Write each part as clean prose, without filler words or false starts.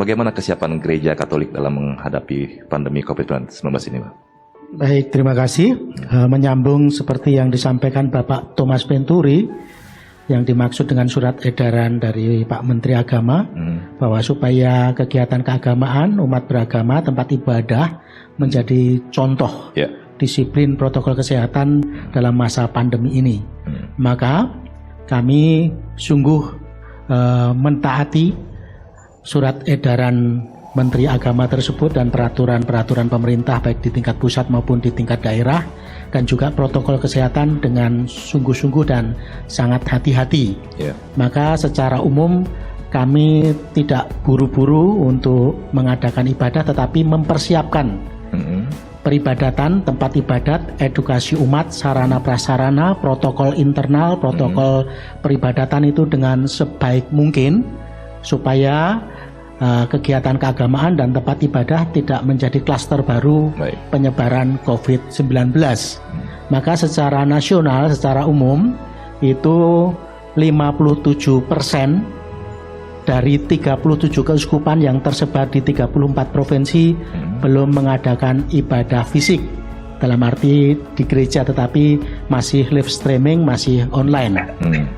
bagaimana kesiapan Gereja Katolik dalam menghadapi pandemi COVID-19 ini, Pak? Baik, terima kasih. Menyambung seperti yang disampaikan Bapak Thomas Venturi, yang dimaksud dengan surat edaran dari Pak Menteri Agama, bahwa supaya kegiatan keagamaan, umat beragama, tempat ibadah menjadi contoh disiplin protokol kesehatan dalam masa pandemi ini. Maka kami sungguh mentaati surat edaran Menteri Agama tersebut dan peraturan-peraturan pemerintah baik di tingkat pusat maupun di tingkat daerah, dan juga protokol kesehatan dengan sungguh-sungguh dan sangat hati-hati. Maka secara umum kami tidak buru-buru untuk mengadakan ibadah, tetapi mempersiapkan peribadatan, tempat ibadat, edukasi umat, sarana prasarana, protokol internal, protokol peribadatan itu dengan sebaik mungkin supaya kegiatan keagamaan dan tempat ibadah tidak menjadi klaster baru penyebaran COVID-19. Maka secara nasional, secara umum itu 57% dari 37 keuskupan yang tersebar di 34 provinsi belum mengadakan ibadah fisik, dalam arti di gereja, tetapi masih live streaming, masih online.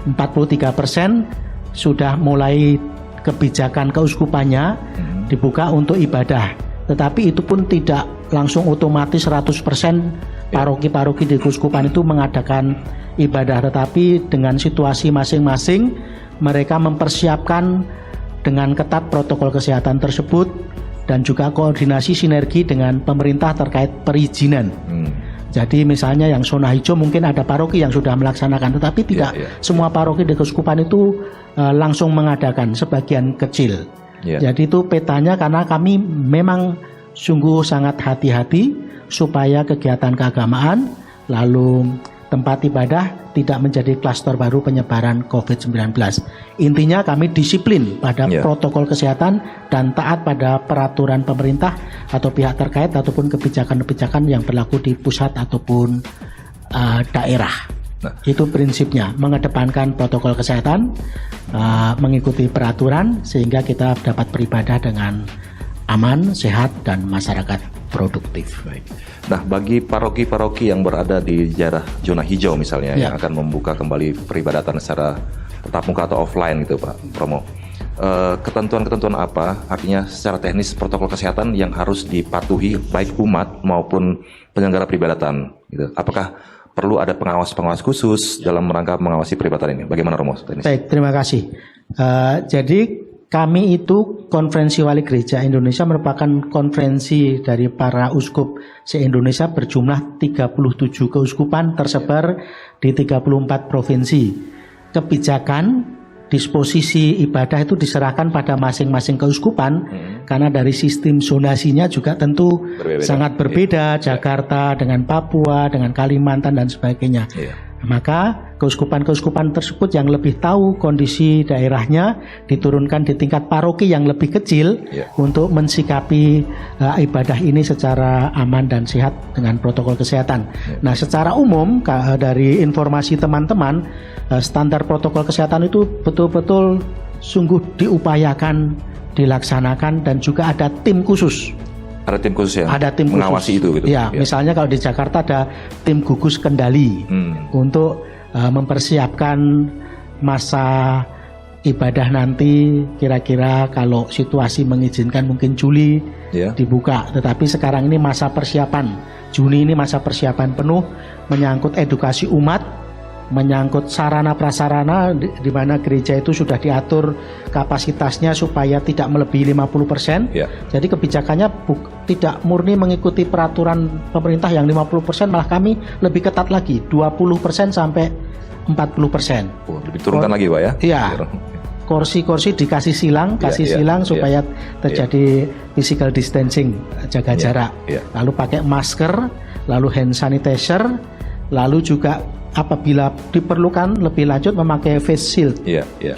43% sudah mulai kebijakan keuskupannya dibuka untuk ibadah, tetapi itu pun tidak langsung otomatis 100% paroki-paroki di keuskupan itu mengadakan ibadah, tetapi dengan situasi masing-masing mereka mempersiapkan dengan ketat protokol kesehatan tersebut dan juga koordinasi sinergi dengan pemerintah terkait perizinan. Jadi misalnya yang zona hijau mungkin ada paroki yang sudah melaksanakan, tetapi tidak semua paroki di keuskupan itu langsung mengadakan, sebagian kecil. Jadi itu petanya, karena kami memang sungguh sangat hati-hati supaya kegiatan keagamaan lalu tempat ibadah tidak menjadi klaster baru penyebaran COVID-19. Intinya kami disiplin pada protokol kesehatan dan taat pada peraturan pemerintah atau pihak terkait ataupun kebijakan-kebijakan yang berlaku di pusat ataupun daerah. Itu prinsipnya, mengedepankan protokol kesehatan, mengikuti peraturan sehingga kita dapat beribadah dengan aman, sehat, dan masyarakat produktif. Baik. Nah, bagi paroki-paroki yang berada di daerah zona hijau misalnya yang akan membuka kembali peribadatan secara tatap muka atau offline gitu, Pak Romo, ketentuan-ketentuan apa, artinya secara teknis protokol kesehatan yang harus dipatuhi baik umat maupun penyelenggara peribadatan gitu? Apakah perlu ada pengawas-pengawas khusus dalam rangka mengawasi peribadatan ini? Bagaimana, Romo? Baik, terima kasih. Jadi kami itu Konferensi Wali Gereja Indonesia merupakan konferensi dari para uskup se-Indonesia berjumlah 37 keuskupan tersebar di 34 provinsi. Kebijakan disposisi ibadah itu diserahkan pada masing-masing keuskupan karena dari sistem zonasinya juga tentu sangat berbeda. Jakarta dengan Papua, dengan Kalimantan dan sebagainya. Maka keuskupan-keuskupan tersebut yang lebih tahu kondisi daerahnya diturunkan di tingkat paroki yang lebih kecil untuk mensikapi ibadah ini secara aman dan sehat dengan protokol kesehatan. Nah, secara umum dari informasi teman-teman, standar protokol kesehatan itu betul-betul sungguh diupayakan, dilaksanakan, dan juga ada tim khusus. Ada tim khusus ada tim mengawasi khusus. itu gitu. Misalnya kalau di Jakarta ada tim gugus kendali untuk mempersiapkan masa ibadah nanti, kira-kira kalau situasi mengizinkan mungkin Juli dibuka. Tetapi sekarang ini masa persiapan, Juni ini masa persiapan penuh, menyangkut edukasi umat, menyangkut sarana prasarana di mana gereja itu sudah diatur kapasitasnya supaya tidak melebihi 50%. Jadi kebijakannya tidak murni mengikuti peraturan pemerintah yang 50%, malah kami lebih ketat lagi, 20% sampai 40%. Lebih turunkan lagi, Pak ya? Iya. Kursi-kursi dikasih silang, silang supaya terjadi physical distancing, jaga jarak. Lalu pakai masker, lalu hand sanitizer, lalu juga apabila diperlukan lebih lanjut memakai face shield.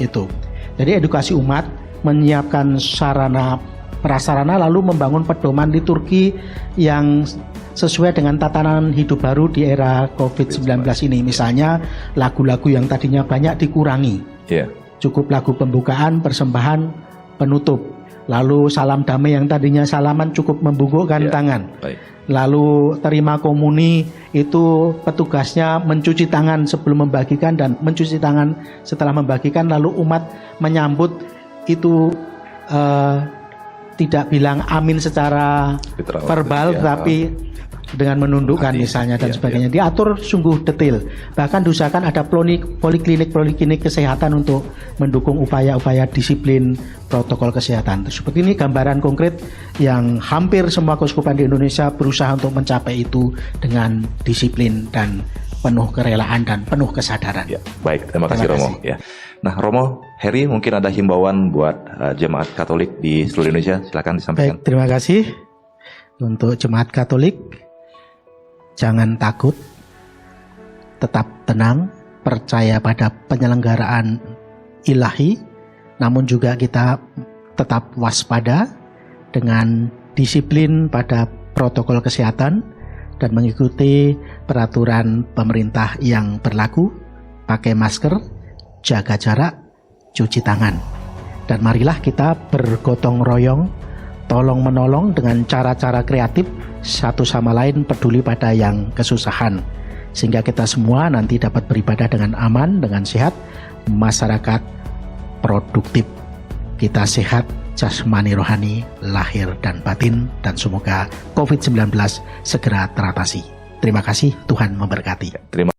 Itu. Jadi edukasi umat, menyiapkan sarana prasarana, lalu membangun pedoman liturgi yang sesuai dengan tatanan hidup baru di era COVID-19 ini. Misalnya lagu-lagu yang tadinya banyak dikurangi. Cukup lagu pembukaan, persembahan, penutup. Lalu salam damai yang tadinya salaman cukup membungkukkan tangan. Baik. Lalu terima komuni itu petugasnya mencuci tangan sebelum membagikan dan mencuci tangan setelah membagikan. Lalu umat menyambut itu tidak bilang amin secara verbal, tapi dengan menundukkan misalnya dan sebagainya. Diatur sungguh detail. Bahkan diusahakan ada poliklinik kesehatan untuk mendukung upaya-upaya disiplin protokol kesehatan tersebut. Ini gambaran konkret yang hampir semua keuskupan di Indonesia berusaha untuk mencapai itu dengan disiplin dan penuh kerelaan dan penuh kesadaran. Ya, baik, terima kasih Romo. Ya. Nah, Romo, Heri mungkin ada himbauan buat jemaat Katolik di seluruh Indonesia, silakan disampaikan. Baik, terima kasih untuk jemaat Katolik. Jangan takut, tetap tenang, percaya pada penyelenggaraan ilahi, namun juga kita tetap waspada dengan disiplin pada protokol kesehatan dan mengikuti peraturan pemerintah yang berlaku, pakai masker, jaga jarak, cuci tangan. Dan marilah kita bergotong royong, tolong menolong dengan cara-cara kreatif, satu sama lain peduli pada yang kesusahan, sehingga kita semua nanti dapat beribadah dengan aman, dengan sehat, masyarakat produktif, kita sehat jasmani rohani, lahir dan batin, dan semoga COVID-19 segera teratasi. Terima kasih, Tuhan memberkati. Terima